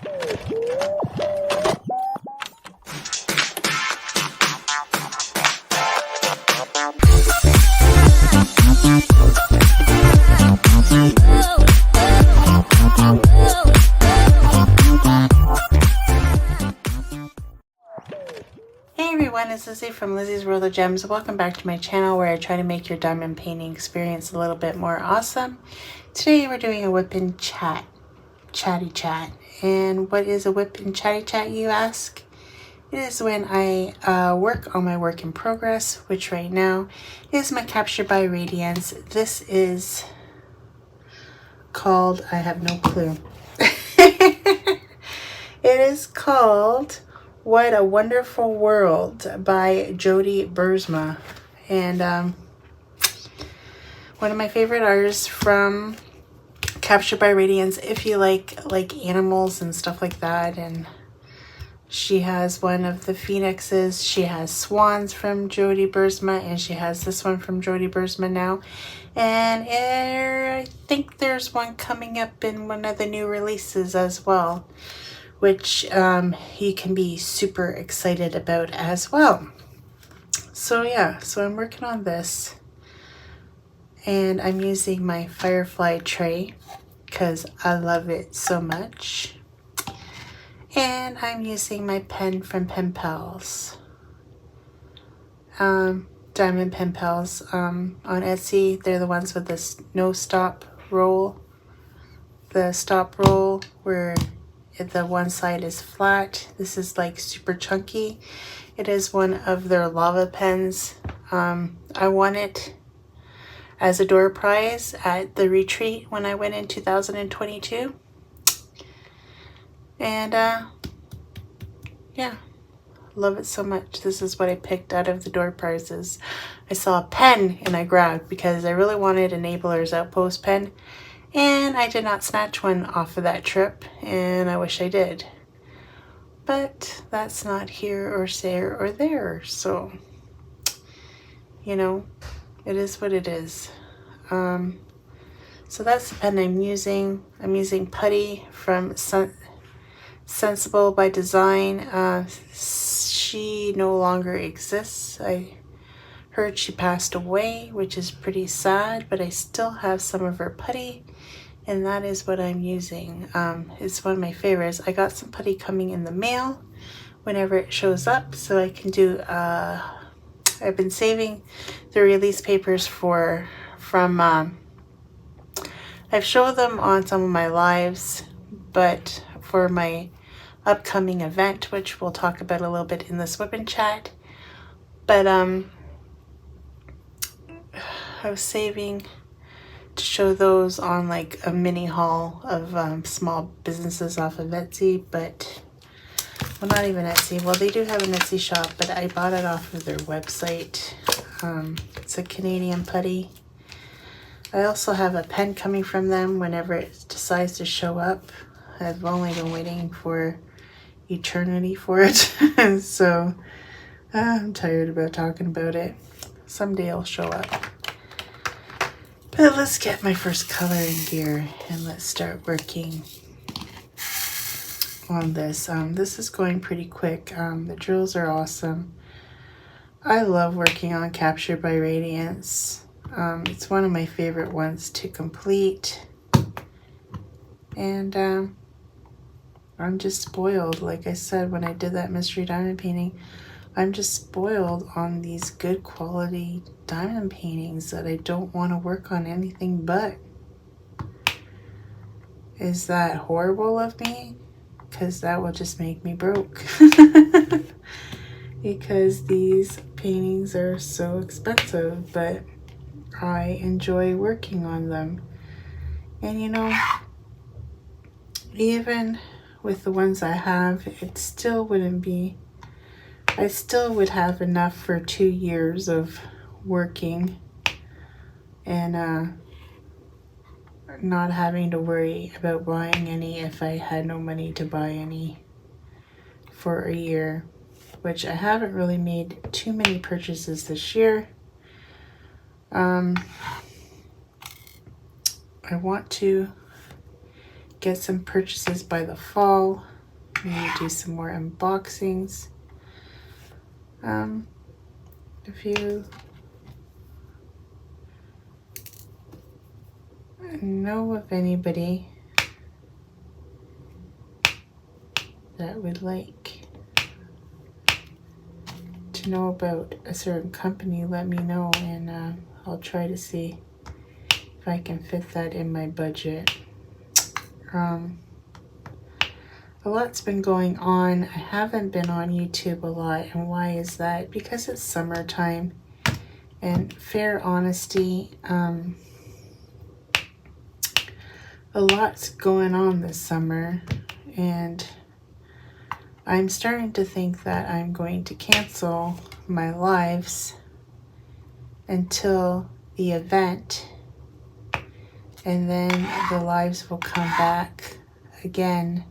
Hey everyone, it's Lizzie from Lizzie's World of Gems. Welcome back to my channel where I try to make your diamond painting experience a little bit more awesome. Today we're doing a whip and chat, chatty chat. And what is a whip and chatty chat, you ask? It is when I work on my work in progress, which right now is my Capture by Radiance. This is called, I have no clue. It is called What a Wonderful World by Jody Bursma. And one of my favorite artists from Capture by Radiance, if you like animals and stuff like that. And she has one of the phoenixes. She has swans from Jody Bursma, and she has this one from Jody Bursma now. And I think there's one coming up in one of the new releases as well, which you can be super excited about as well. So yeah, so I'm working on this, and I'm using my Firefly tray because I love it so much. And I'm using my pen from Pen Pals, Diamond Pen Pals on Etsy. They're the ones with this no stop roll, the stop roll where the one side is flat. This is like super chunky. It is one of their lava pens. I won it as a door prize at the retreat when I went in 2022. And yeah, love it so much. This is what I picked out of the door prizes. I saw a pen and I grabbed because I really wanted Enabler's Outpost pen. And I did not snatch one off of that trip, and I wish I did. But that's not here or there or there, so, you know, it is what it is. So that's the pen I'm using. I'm using Putty from Sensible by Design. She no longer exists. I heard she passed away, which is pretty sad, but I still have some of her putty, and that is what I'm using. It's one of my favorites. I got some putty coming in the mail whenever it shows up, so I can do, I've been saving the release papers from I've showed them on some of my lives, but for my upcoming event, which we'll talk about a little bit in this whip and chat, but I was saving to show those on like a mini haul of small businesses off of Etsy, but, well, not even Etsy. Well, they do have an Etsy shop, but I bought it off of their website. It's a Canadian putty. I also have a pen coming from them whenever it decides to show up. I've only been waiting for eternity for it. So I'm tired about talking about it. Someday it'll show up. But let's get my first color in here and let's start working on this. This is going pretty quick. The drills are awesome. I love working on Capture by Radiance. It's one of my favorite ones to complete. And I'm just spoiled. Like I said, when I did that mystery diamond painting, I'm just spoiled on these good quality diamond paintings that I don't want to work on anything but. Is that horrible of me? Because that will just make me broke. Because these paintings are so expensive, but I enjoy working on them. And you know, even with the ones I have, it still wouldn't be, I still would have enough for 2 years of working and not having to worry about buying any if I had no money to buy any for a year, which I haven't really made too many purchases this year. I want to get some purchases by the fall, maybe do some more unboxings. If you know of anybody that would like to know about a certain company, let me know, and I'll try to see if I can fit that in my budget. A lot's been going on. I haven't been on YouTube a lot, and why is that? Because it's summertime, and fair honesty, a lot's going on this summer, and I'm starting to think that I'm going to cancel my lives until the event, and then the lives will come back again.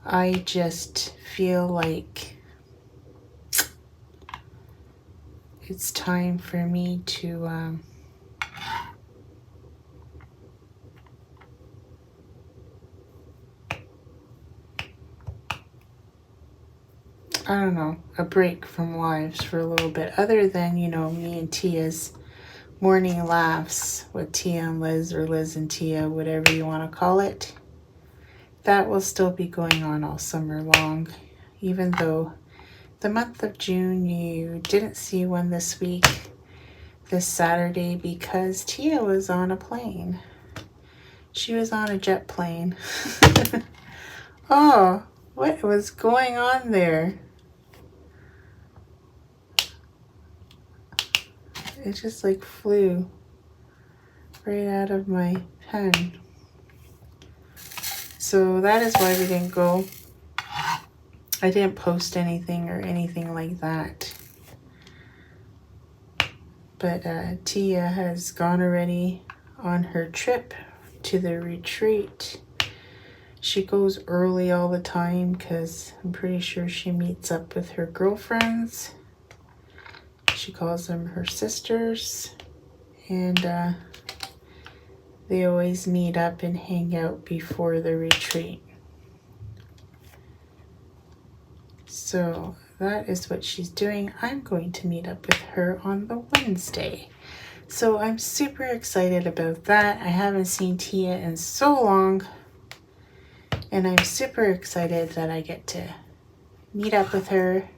I just feel like it's time for me to I don't know, a break from lives for a little bit, other than, you know, me and Tia's morning laughs with Tia and Liz, or Liz and Tia, whatever you want to call it. That will still be going on all summer long, even though the month of June you didn't see one this week, this Saturday, because Tia was on a plane. She was on a jet plane. Oh, what was going on there? It just like flew right out of my pen. So that is why we didn't go. I didn't post anything or anything like that. But Tia has gone already on her trip to the retreat. She goes early all the time because I'm pretty sure she meets up with her girlfriends. She calls them her sisters. And they always meet up and hang out before the retreat. So that is what she's doing. I'm going to meet up with her on the Wednesday. So I'm super excited about that. I haven't seen Tia in so long. And I'm super excited that I get to meet up with her.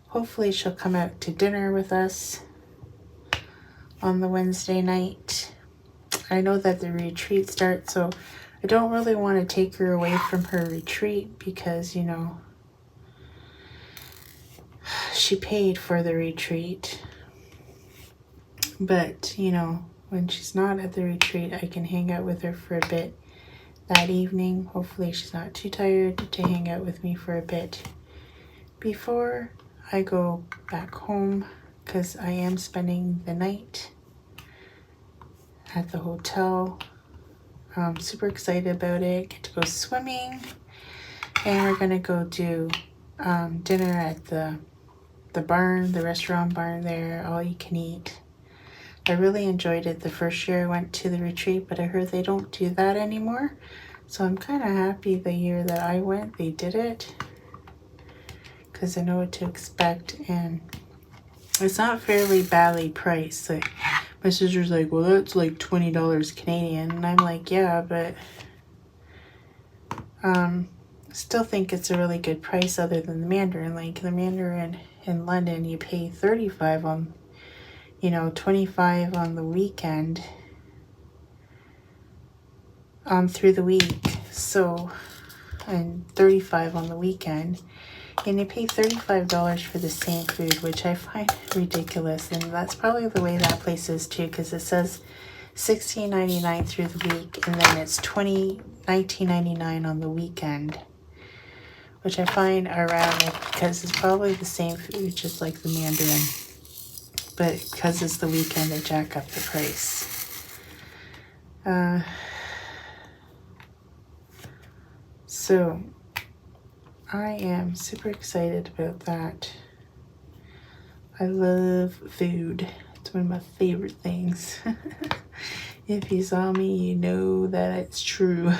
Hopefully she'll come out to dinner with us on the Wednesday night. I know that the retreat starts, so I don't really want to take her away from her retreat because, you know, she paid for the retreat. But, you know, when she's not at the retreat, I can hang out with her for a bit that evening. Hopefully she's not too tired to hang out with me for a bit before I go back home, because I am spending the night at the hotel. I'm super excited about it. Get to go swimming, and we're gonna go do dinner at the barn, the restaurant barn there, all you can eat. I really enjoyed it the first year I went to the retreat, but I heard they don't do that anymore. So I'm kind of happy the year that I went, they did it, because I know what to expect, and it's not fairly badly priced. Like, my sister's like, well, that's like $20 Canadian, and I'm like, yeah, but still think it's a really good price other than the Mandarin. Like the Mandarin in London, you pay $35 on, you know, $25 on the weekend, through the week. So, and $35 on the weekend, and you pay $35 for the same food, which I find ridiculous. And that's probably the way that place is too, because it says $16.99 through the week, and then it's $19.99 on the weekend, which I find ironic because it's probably the same food, just like the Mandarin, but because it's the weekend, they jack up the price. So I am super excited about that. I love food. It's one of my favorite things. If you saw me, you know that it's true.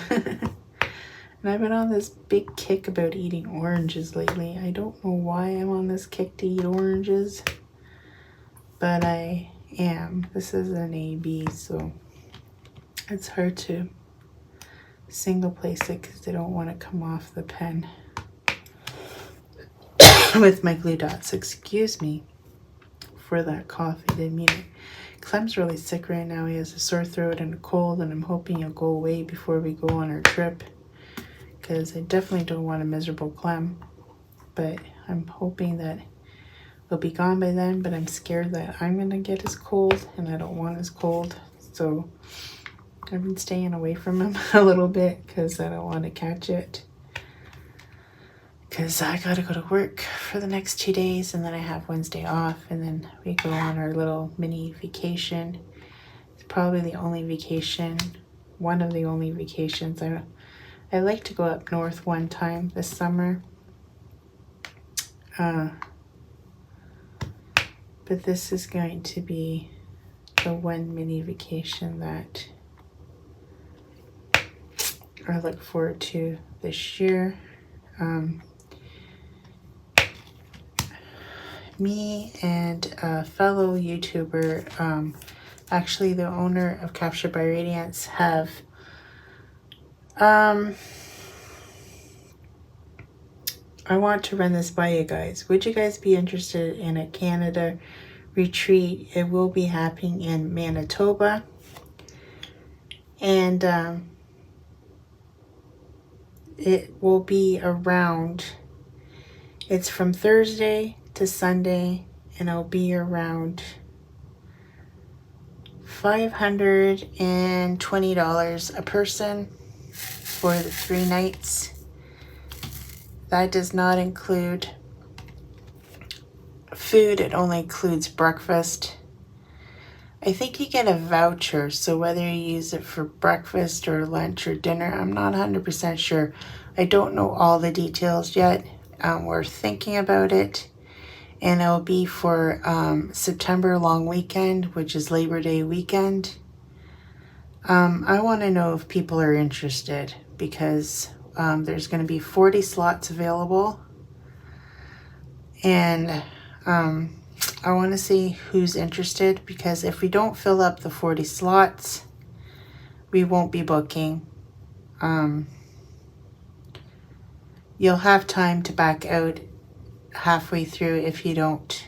And I've been on this big kick about eating oranges lately. I don't know why I'm on this kick to eat oranges, but I am. This is an AB, so it's hard to single place it because they don't want to come off the pen with my glue dots. Excuse me for that cough. I didn't mean it. Clem's really sick right now. He has a sore throat and a cold, and I'm hoping he'll go away before we go on our trip, because I definitely don't want a miserable Clem. But I'm hoping that he'll be gone by then, but I'm scared that I'm gonna get his cold, and I don't want his cold. So I've been staying away from him a little bit because I don't want to catch it, because I gotta go to work for the next 2 days, and then I have Wednesday off, and then we go on our little mini vacation. It's probably the only vacation, one of the only vacations. I like to go up north one time this summer, but this is going to be the one mini vacation that I look forward to this year. Me and a fellow YouTuber, actually the owner of Captured by Radiance, have I want to run this by you guys. Would you guys be interested in a Canada retreat? It will be happening in Manitoba, and it will be around, it's from Thursday to Sunday, and it'll be around $520 a person for the 3 nights. That does not include food. It only includes breakfast. I think you get a voucher, so whether you use it for breakfast or lunch or dinner, I'm not 100% sure. I don't know all the details yet. We're thinking about it, and it'll be for September long weekend, which is Labor Day weekend. I want to know if people are interested, because there's going to be 40 slots available, and I want to see who's interested, because if we don't fill up the 40 slots, we won't be booking. You'll have time to back out halfway through if you don't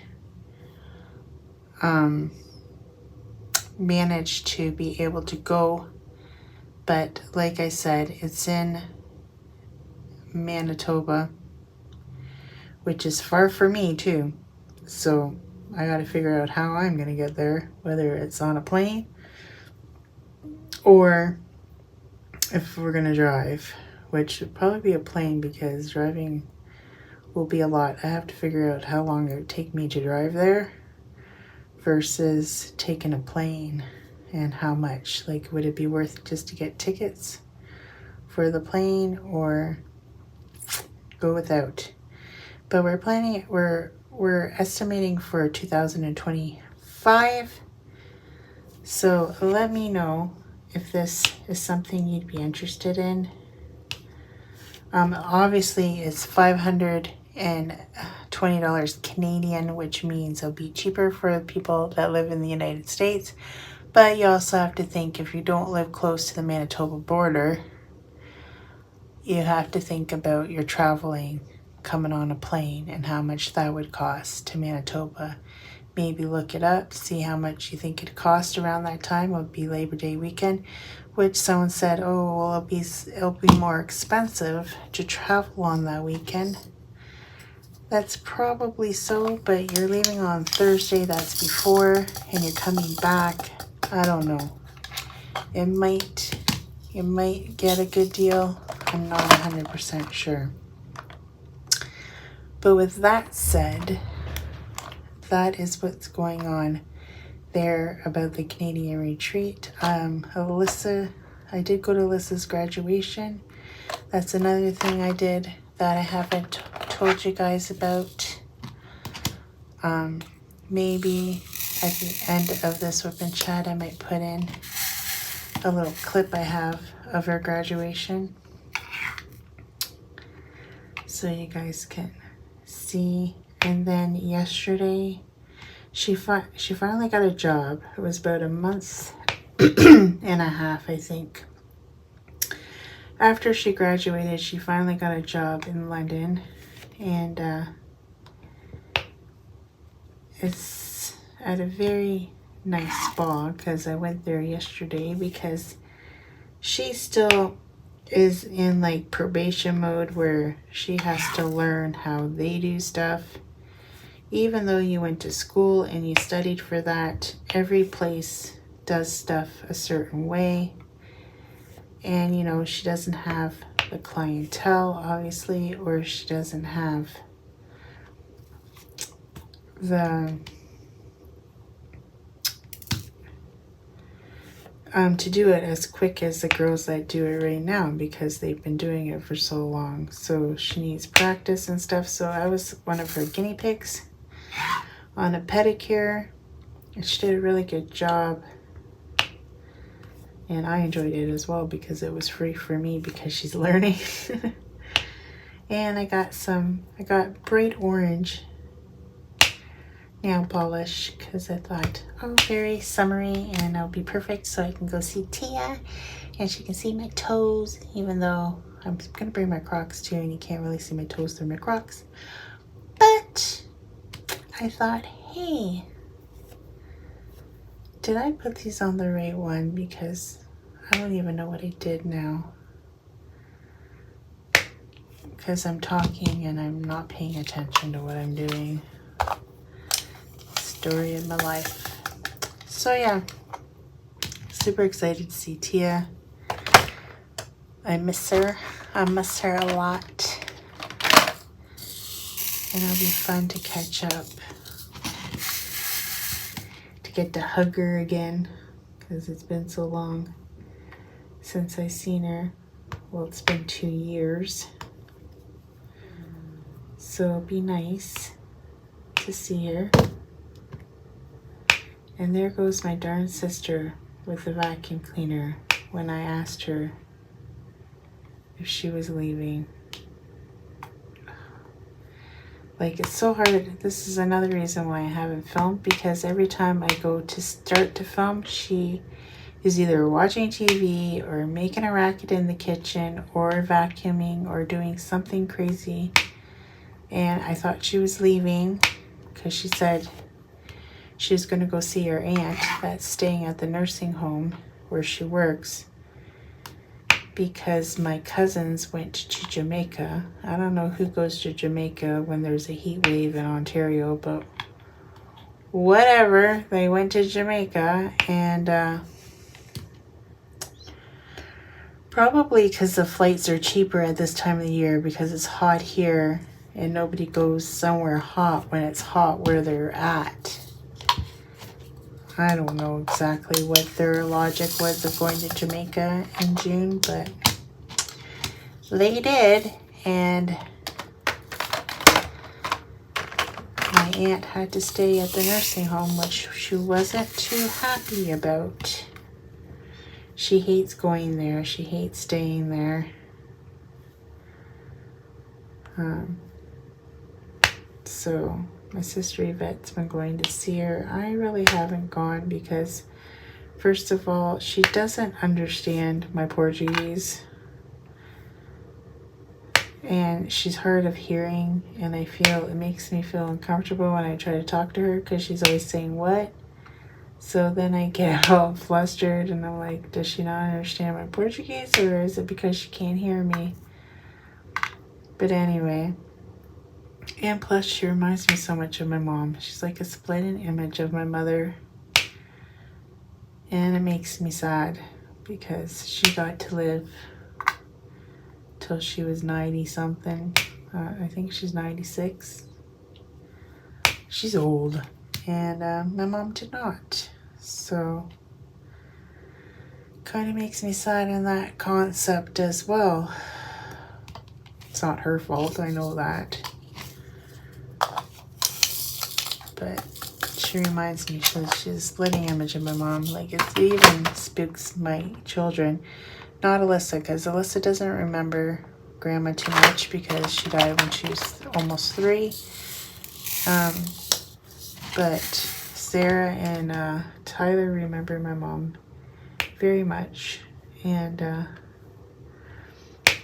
manage to be able to go. But like I said, it's in Manitoba, which is far for me too. So I got to figure out how I'm going to get there, whether it's on a plane or if we're going to drive, which would probably be a plane, because driving will be a lot. I have to figure out how long it would take me to drive there versus taking a plane, and how much. Like, would it be worth just to get tickets for the plane or go without? But we're planning it. We're estimating for 2025. So let me know if this is something you'd be interested in. Obviously it's $520 Canadian, which means it'll be cheaper for people that live in the United States. But you also have to think, if you don't live close to the Manitoba border, you have to think about your traveling, coming on a plane, and how much that would cost to Manitoba. Maybe look it up, see how much you think it'd cost around that time. It would be Labor Day weekend, which someone said, oh, well, it'll be more expensive to travel on that weekend. That's probably so, but you're leaving on Thursday, that's before, and you're coming back. I don't know. You might get a good deal. I'm not 100% sure. But with that said, that is what's going on there about the Canadian retreat. Alyssa, I did go to Alyssa's graduation. That's another thing I did that I haven't told you guys about. Maybe at the end of this Wip&Chat, I might put in a little clip I have of her graduation. so you guys can see. And then yesterday, she finally got a job. It was about a month and a half, I think. After she graduated, she finally got a job in London, and it's at a very nice spa, because I went there yesterday, because she still is in like probation mode where she has to learn how they do stuff. Even though you went to school and you studied for that, every place does stuff a certain way. And, you know, she doesn't have the clientele, obviously, or she doesn't have the to do it as quick as the girls that do it right now, because they've been doing it for so long. So she needs practice and stuff. So I was one of her guinea pigs on a pedicure, and she did a really good job. And I enjoyed it as well because it was free for me, because she's learning. And I got bright orange nail polish, because I thought, oh, very summery, and it'll be perfect so I can go see Tia and she can see my toes, even though I'm gonna bring my Crocs too, and you can't really see my toes through my Crocs. But I thought, hey, did I put these on the right one? Because I don't even know what I did now, because I'm talking and I'm not paying attention to what I'm doing. Story of my life. So yeah, super excited to see Tia. I miss her. I miss her a lot. And it'll be fun to catch up, to get to hug her again, because it's been so long since I seen her. Well, it's been 2 years. So it'll be nice to see her. And there goes my darn sister with the vacuum cleaner when I asked her if she was leaving. Like, it's so hard. This is another reason why I haven't filmed, because every time I go to start to film, she is either watching TV or making a racket in the kitchen or vacuuming or doing something crazy. And I thought she was leaving, because she said she was going to go see her aunt that's staying at the nursing home where she works, because my cousins went to Jamaica. I don't know who goes to Jamaica when there's a heat wave in Ontario, but whatever. They went to Jamaica, and probably because the flights are cheaper at this time of the year, because it's hot here and nobody goes somewhere hot when it's hot where they're at. I don't know exactly what their logic was of going to Jamaica in June, but they did, and my aunt had to stay at the nursing home, which she wasn't too happy about. She hates going there. She hates staying there. So my sister Yvette's been going to see her. I really haven't gone because, first of all, she doesn't understand my Portuguese. And she's hard of hearing, and it makes me feel uncomfortable when I try to talk to her, because she's always saying, what? So then I get all flustered, and I'm like, does she not understand my Portuguese, or is it because she can't hear me? But anyway, and plus she reminds me so much of my mom. She's like a splitting image of my mother, and it makes me sad, because she got to live till she was 90 something. I think she's 96. She's old, and my mom did not. So kind of makes me sad in that concept as well. It's not her fault, I know that, but she reminds me, she's a splitting image of my mom. Like, it even spooks my children. Not Alyssa, because Alyssa doesn't remember Grandma too much because she died when she was almost 3. But Sarah and Tyler remember my mom very much, and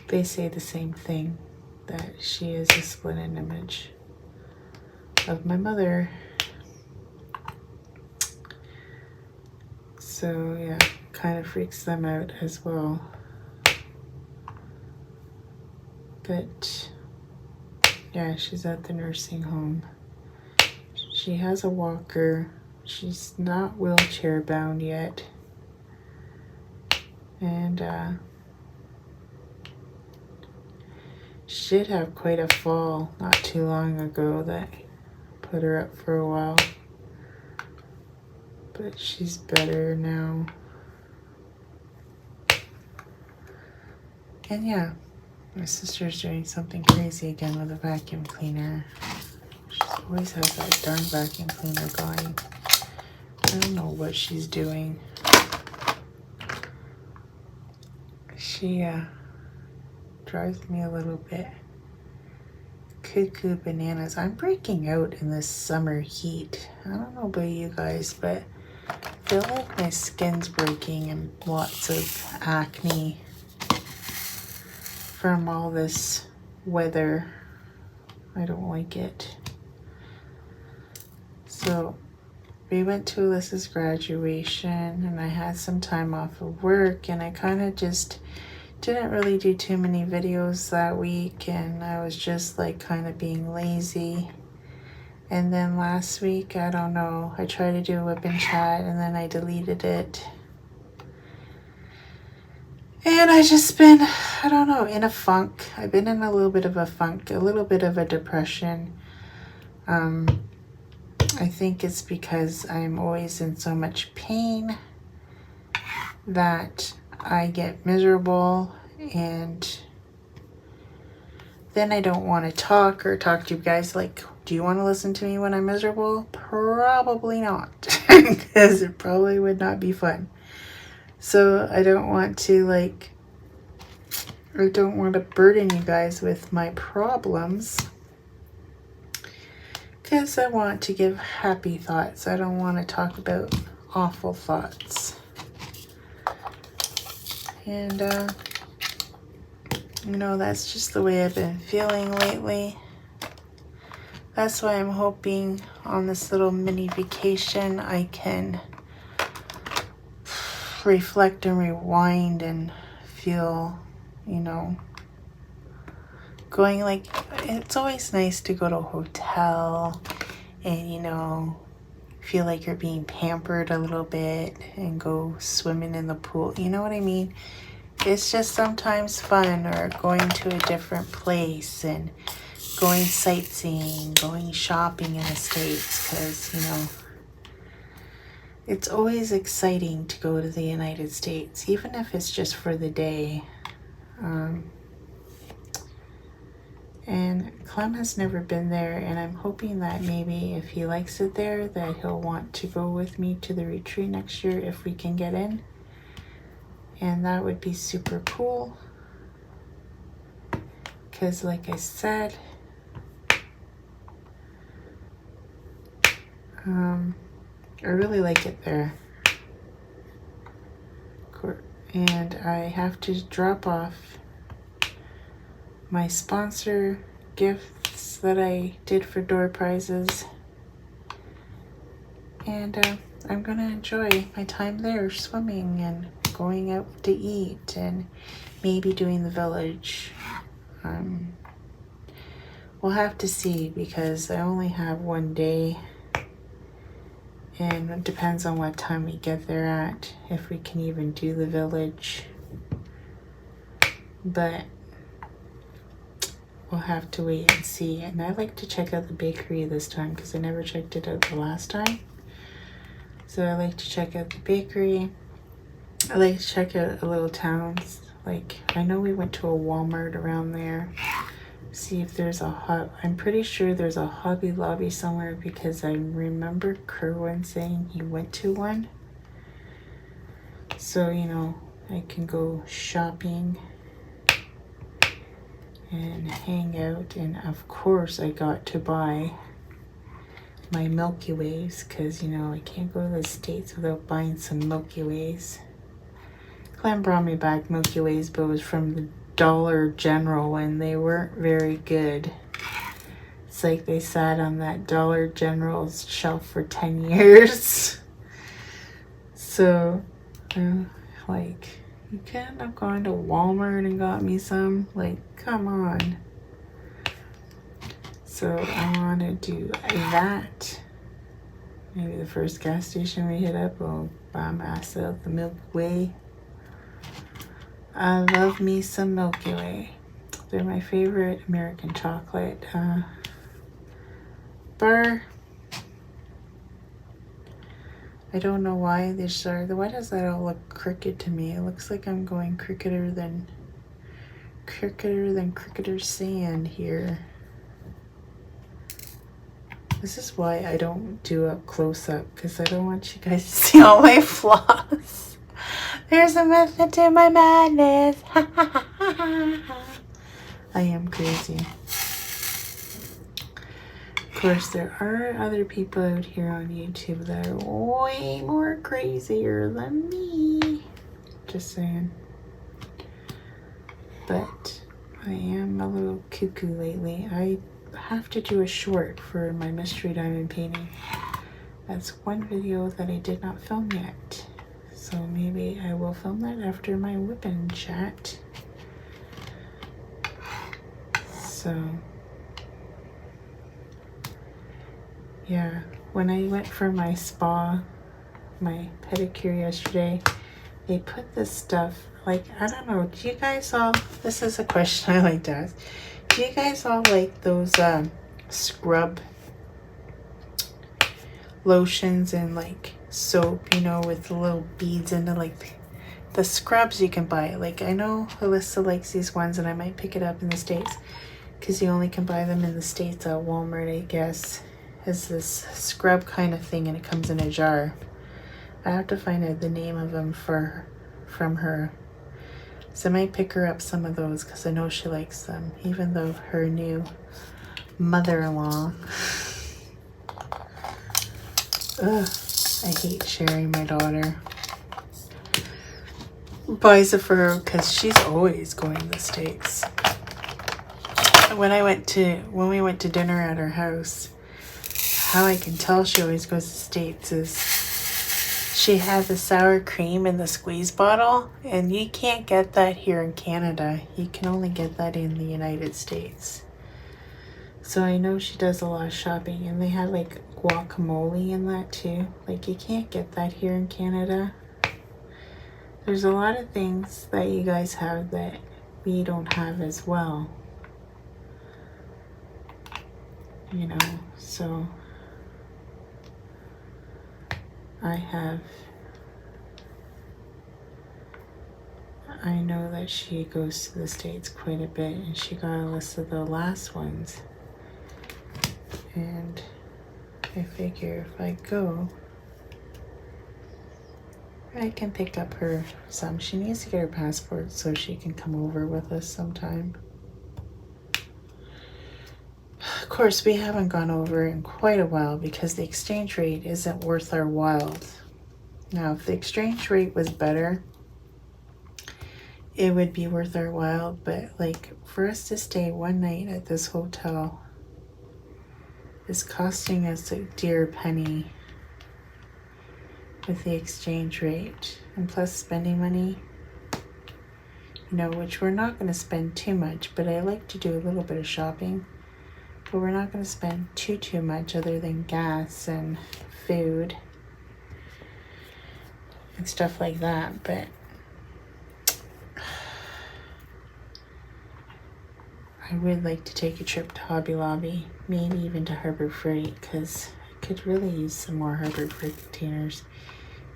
they say the same thing, that she is a split image of my mother. So yeah, kind of freaks them out as well. But yeah, she's at the nursing home. She has a walker. She's not wheelchair bound yet. And she did have quite a fall not too long ago that put her up for a while. But she's better now. And yeah, my sister's doing something crazy again with a vacuum cleaner. She always has that darn vacuum cleaner going. I don't know what she's doing. She drives me a little bit cuckoo bananas. I'm breaking out in this summer heat. I don't know about you guys, but I feel like my skin's breaking and lots of acne from all this weather. I don't like it. So we went to Alyssa's graduation and I had some time off of work, and I kind of just didn't really do too many videos that week, and I was just like kind of being lazy. And then last week, I don't know, I tried to do a Wip&Chat and then I deleted it. And I just been, I don't know, in a funk. I've been in a little bit of a funk, a little bit of a depression. I think it's because I'm always in so much pain that I get miserable, and then I don't want to talk to you guys. Like, do you want to listen to me when I'm miserable? Probably not, because it probably would not be fun. So I don't want to I don't want to burden you guys with my problems, because I want to give happy thoughts. I don't want to talk about awful thoughts. And you know, that's just the way I've been feeling lately. That's why I'm hoping on this little mini vacation I can reflect and rewind and feel, you know, going like, it's always nice to go to a hotel and, you know, feel like you're being pampered a little bit and go swimming in the pool. You know what I mean? It's just sometimes fun, or going to a different place and going sightseeing, going shopping in the States, because, you know, it's always exciting to go to the United States, even if it's just for the day. And Clem has never been there, and I'm hoping that maybe if he likes it there, that he'll want to go with me to the retreat next year if we can get in. And that would be super cool, because like I said, I really like it there. And I have to drop off my sponsor gifts that I did for door prizes, and I'm gonna enjoy my time there swimming and going out to eat and maybe doing the village. We'll have to see, because I only have one day, and it depends on what time we get there at, if we can even do the village. But we'll have to wait and see. And I like to check out the bakery this time, because I never checked it out the last time. So I like to check out the bakery. I like to check out a little towns. Like, I know we went to a Walmart around there. See if there's I'm pretty sure there's a Hobby Lobby somewhere, because I remember Kerwin saying he went to one. So, you know, I can go shopping and hang out. And of course I got to buy my Milky Ways because, you know, I can't go to the States without buying some Milky Ways. Clem brought me back Milky Ways, but it was from the Dollar General and they weren't very good. It's like they sat on that Dollar General's shelf for 10 years. So, like, you couldn't have gone to Walmart and got me some? Like, come on. So I want to do that. Maybe the first gas station we hit up, we'll buy myself the Milky Way. I love me some Milky Way. They're my favorite American chocolate bar. I don't know why these are. Why does that all look crooked to me? It looks like I'm going crookeder than cricketer sand here. This is why I don't do a close-up, because I don't want you guys to see all my flaws. There's a method to my madness. I am crazy. Of course, there are other people out here on YouTube that are way more crazier than me. Just saying. But I am a little cuckoo lately. I have to do a short for my mystery diamond painting. That's one video that I did not film yet. So maybe I will film that after my Wip&Chat. So yeah, when I went for my spa, my pedicure yesterday, they put this stuff, like, I don't know, do you guys all, this is a question I like to ask, do you guys all like those scrub lotions and like soap, you know, with the little beads in it, like the scrubs you can buy? Like, I know Alyssa likes these ones and I might pick it up in the States because you only can buy them in the States at Walmart, I guess. It's this scrub kind of thing and it comes in a jar. I have to find out the name of them from her. So I might pick her up some of those because I know she likes them, even though her new mother-in-law. Ugh, I hate sharing my daughter. Buys it for her because she's always going to the States. When we went to dinner at her house, how I can tell she always goes to the States is she has the sour cream in the squeeze bottle, and you can't get that here in Canada. You can only get that in the United States. So I know she does a lot of shopping, and they have like guacamole in that too. Like, you can't get that here in Canada. There's a lot of things that you guys have that we don't have as well. You know, so I know that she goes to the States quite a bit, and she got a list of the last ones. And I figure if I go, I can pick up her some. She needs to get her passport so she can come over with us sometime. Of course, we haven't gone over in quite a while because the exchange rate isn't worth our while. Now, if the exchange rate was better, it would be worth our while. But like, for us to stay one night at this hotel is costing us a dear penny with the exchange rate, and plus spending money, you know, which we're not going to spend too much, but I like to do a little bit of shopping. But we're not going to spend too much other than gas and food and stuff like that. But I would like to take a trip to Hobby Lobby, maybe even to Harbor Freight, because I could really use some more Harbor Freight containers,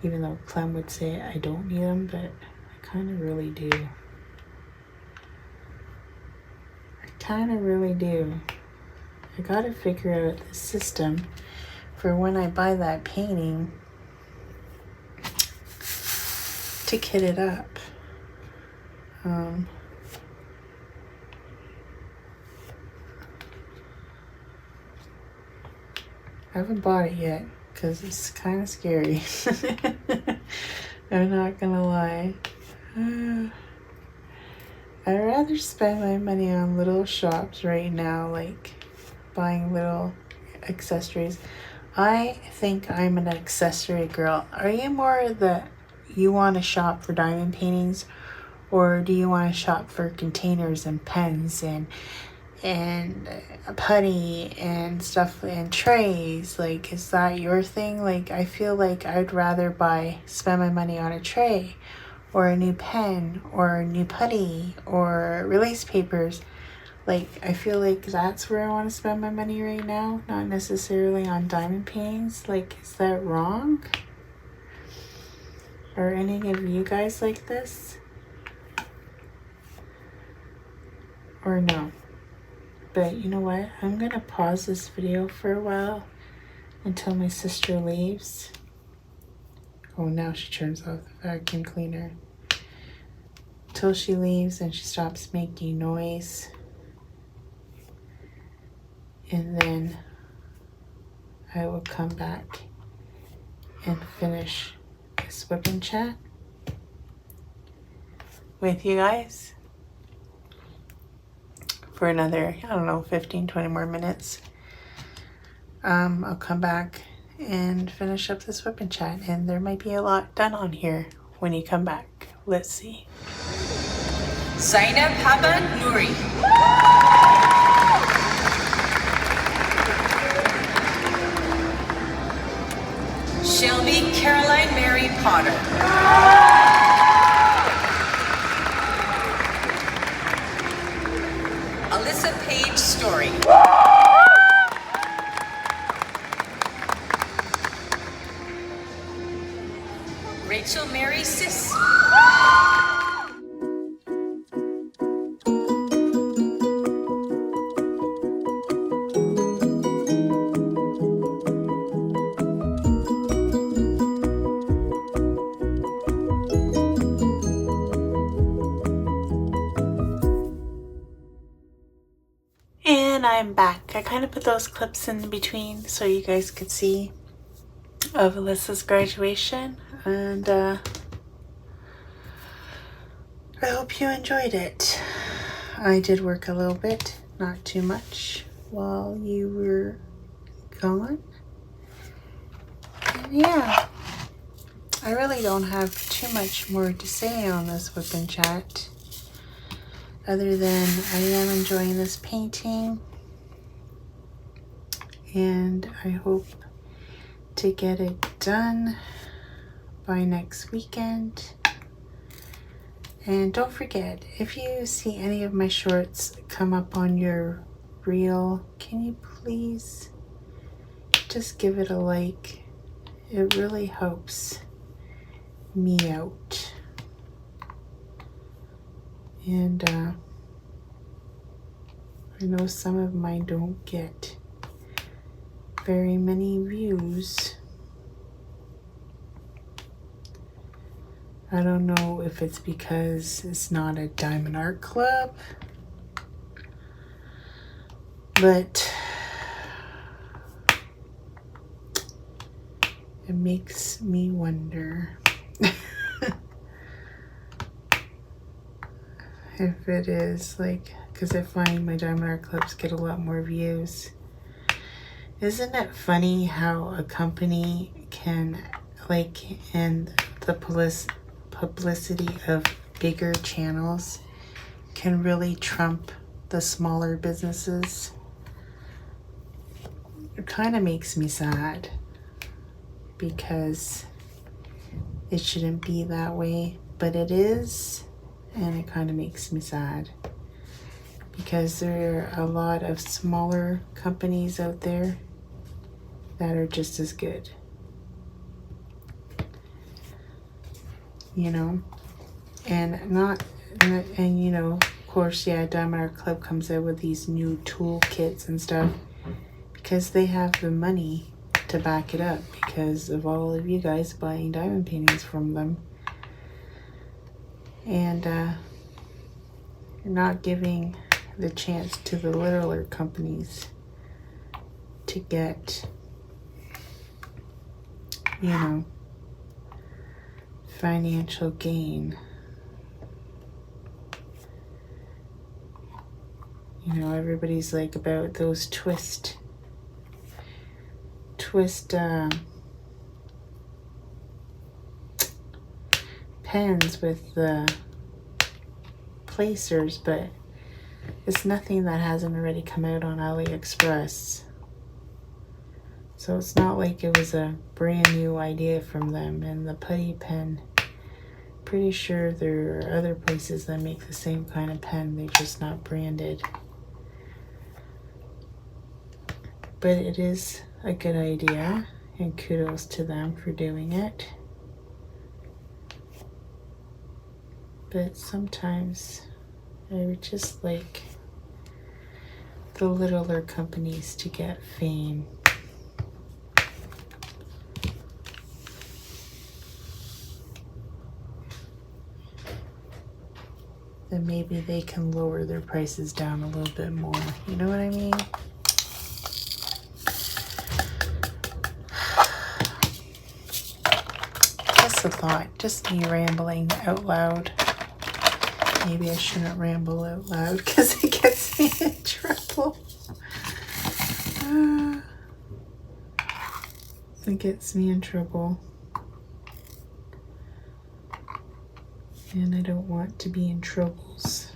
even though Clem would say I don't need them, but I kind of really do. I kind of really do. I gotta figure out the system for when I buy that painting to kit it up. I haven't bought it yet because it's kind of scary. I'm not gonna lie. I'd rather spend my money on little shops right now, like buying little accessories. I think I'm an accessory girl. Are you more you want to shop for diamond paintings, or do you want to shop for containers and pens and putty and stuff and trays? Like, is that your thing? Like, I feel like I'd rather spend my money on a tray or a new pen or a new putty or release papers. Like, I feel like that's where I want to spend my money right now, not necessarily on diamond paintings. Like, is that wrong? Are any of you guys like this? Or no? But you know what? I'm gonna pause this video for a while until my sister leaves. Oh, now she turns off the vacuum cleaner. Till she leaves and she stops making noise. And then I will come back and finish this Wip&Chat with you guys for another, I don't know, 15, 20 more minutes. I'll come back and finish up this Wip&Chat, and there might be a lot done on here when you come back. Let's see. Zainab Haba Nouri. Shelby Caroline Mary Potter. Alyssa Paige Story. Rachel Mary Sis. And I'm back. I kind of put those clips in between so you guys could see of Alyssa's graduation, and I hope you enjoyed it. I did work a little bit, not too much, while you were gone. And yeah, I really don't have too much more to say on this Wip&Chat, other than I am enjoying this painting, and I hope to get it done by next weekend. And don't forget, if you see any of my shorts come up on your reel, can you please just give it a like? It really helps me out. And I know some of mine don't get very many views. I don't know if it's because it's not a diamond art club, but it makes me wonder if it is, like, because I find my diamond art clubs get a lot more views. Isn't it funny how a company can, like, and the publicity of bigger channels can really trump the smaller businesses? It kind of makes me sad, because it shouldn't be that way, but it is, and it kind of makes me sad, because there are a lot of smaller companies out there that are just as good, you know. And you know, of course, yeah, Diamond Art Club comes out with these new tool kits and stuff because they have the money to back it up, because of all of you guys buying diamond paintings from them, and you're not giving the chance to the littler companies to get you know, financial gain. You know, everybody's like about those twist pens with the placers, but it's nothing that hasn't already come out on AliExpress. So it's not like it was a brand new idea from them. And the putty pen, pretty sure there are other places that make the same kind of pen, they're just not branded. But it is a good idea, and kudos to them for doing it. But sometimes I would just like the littler companies to get fame. Then maybe they can lower their prices down a little bit more. You know what I mean? Just a thought, just me rambling out loud. Maybe I shouldn't ramble out loud because it gets me in trouble. It gets me in trouble. And I don't want to be in troubles.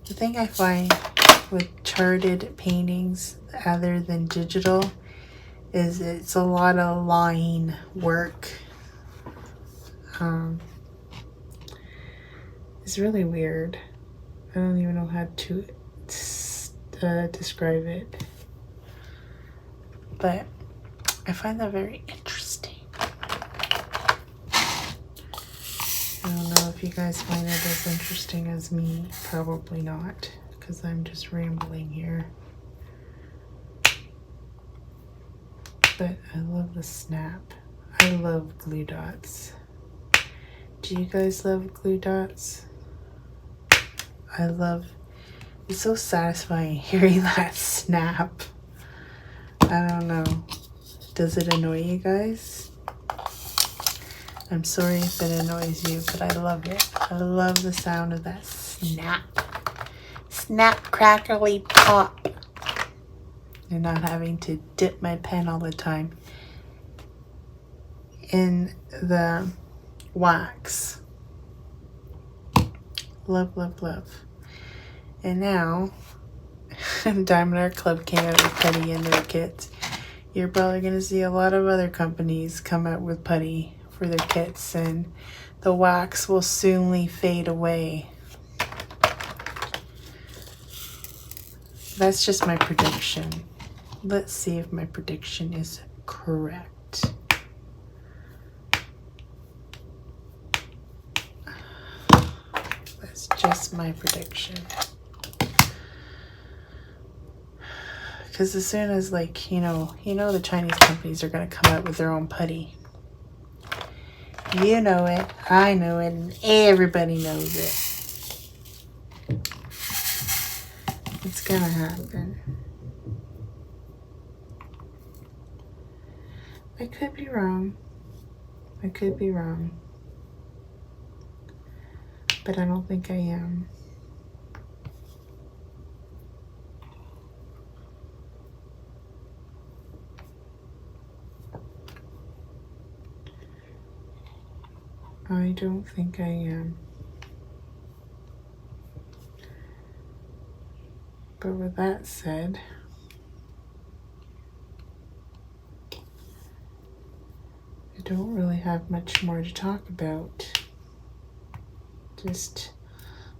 The thing I find with charted paintings other than digital is it's a lot of line work. It's really weird. I don't even know how to describe it, but I find that very interesting. I don't know if you guys find it as interesting as me. Probably not, because I'm just rambling here. But I love the snap. I love glue dots. Do you guys love glue dots? It's so satisfying hearing that snap. I don't know. Does it annoy you guys? I'm sorry if it annoys you, but I love it. I love the sound of that snap. Snap, crackly, pop. And not having to dip my pen all the time in the wax. Love, love, love. And now, Diamond Art Club came out with putty in their kits. You're probably going to see a lot of other companies come out with putty for their kits, and the wax will soonly fade away. That's just my prediction. Let's see if my prediction is correct. That's just my prediction. Because as soon as, like, you know the Chinese companies are going to come out with their own putty. You know it, I know it, and everybody knows it. It's going to happen. I could be wrong. I could be wrong. But I don't think I am. I don't think I am. But with that said, I don't really have much more to talk about. Just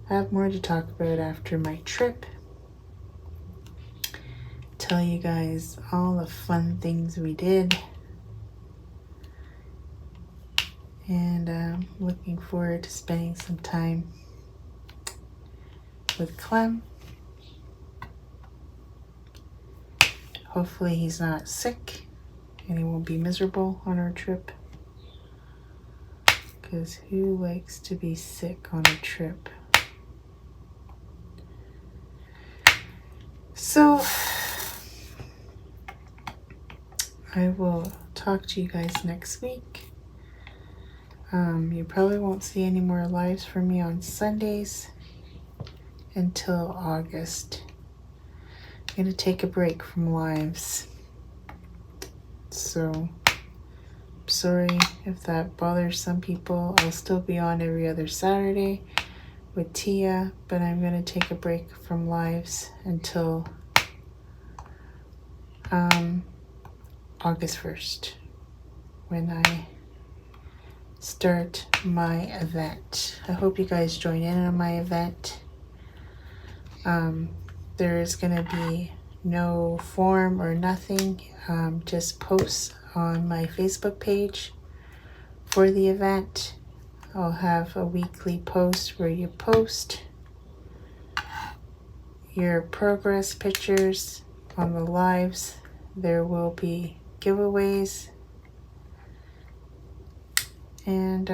have more to talk about after my trip. Tell you guys all the fun things we did. And I'm looking forward to spending some time with Clem. Hopefully he's not sick and he won't be miserable on our trip. Because who likes to be sick on a trip? So, I will talk to you guys next week. You probably won't see any more lives from me on Sundays until August. I'm going to take a break from lives. So, sorry if that bothers some people. I'll still be on every other Saturday with Tia, but I'm going to take a break from lives until August 1st when I start my event. I hope you guys join in on my event. There is going to be no form or nothing, just posts on my Facebook page for the event. I'll have a weekly post where you post your progress pictures on the lives. There will be giveaways, and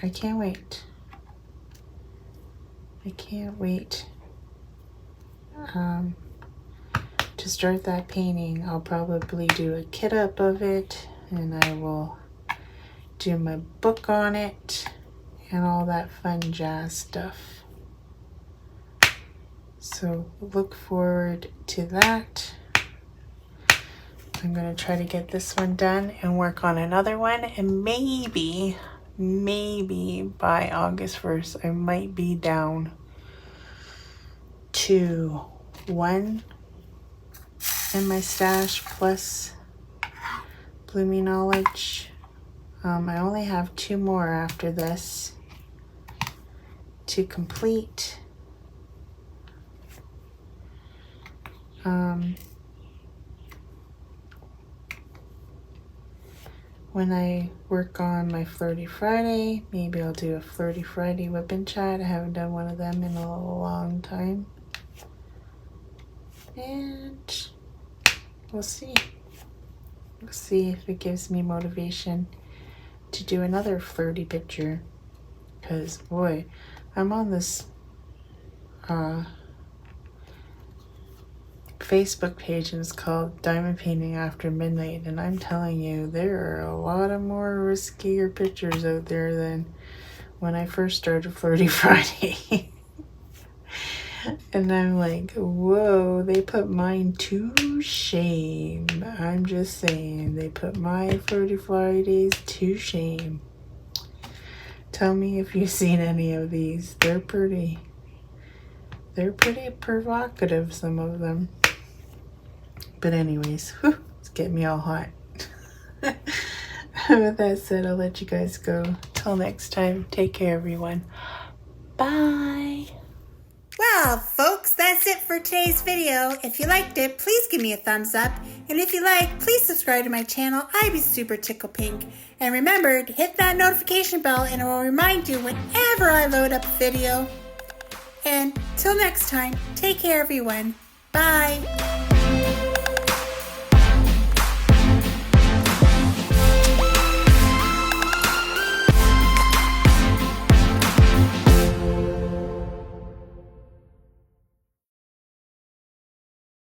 I can't wait. I can't wait to start that painting. I'll probably do a kit up of it, and I will do my book on it and all that fun jazz stuff. So look forward to that. I'm going to try to get this one done and work on another one, and maybe by August 1st I might be down to one in my stash plus Blooming Knowledge. I only have 2 more after this to complete. When I work on my Flirty Friday, maybe I'll do a Flirty Friday Wip&Chat. I haven't done one of them in a long time. And we'll see. We'll see if it gives me motivation to do another flirty picture. Because, boy, I'm on this Facebook page, and it's called Diamond Painting After Midnight, and I'm telling you, there are a lot of more riskier pictures out there than when I first started Flirty Friday. And I'm like, whoa, they put mine to shame. I'm just saying, they put my Flirty Fridays to shame. Tell me if you've seen any of these. They're pretty provocative, some of them. But anyways, whew, it's getting me all hot. With that said, I'll let you guys go. Till next time, take care, everyone. Bye. Well, folks, that's it for today's video. If you liked it, please give me a thumbs up. And if you like, please subscribe to my channel. I'd be super tickle pink. And remember to hit that notification bell, and it will remind you whenever I load up a video. And till next time, take care, everyone. Bye.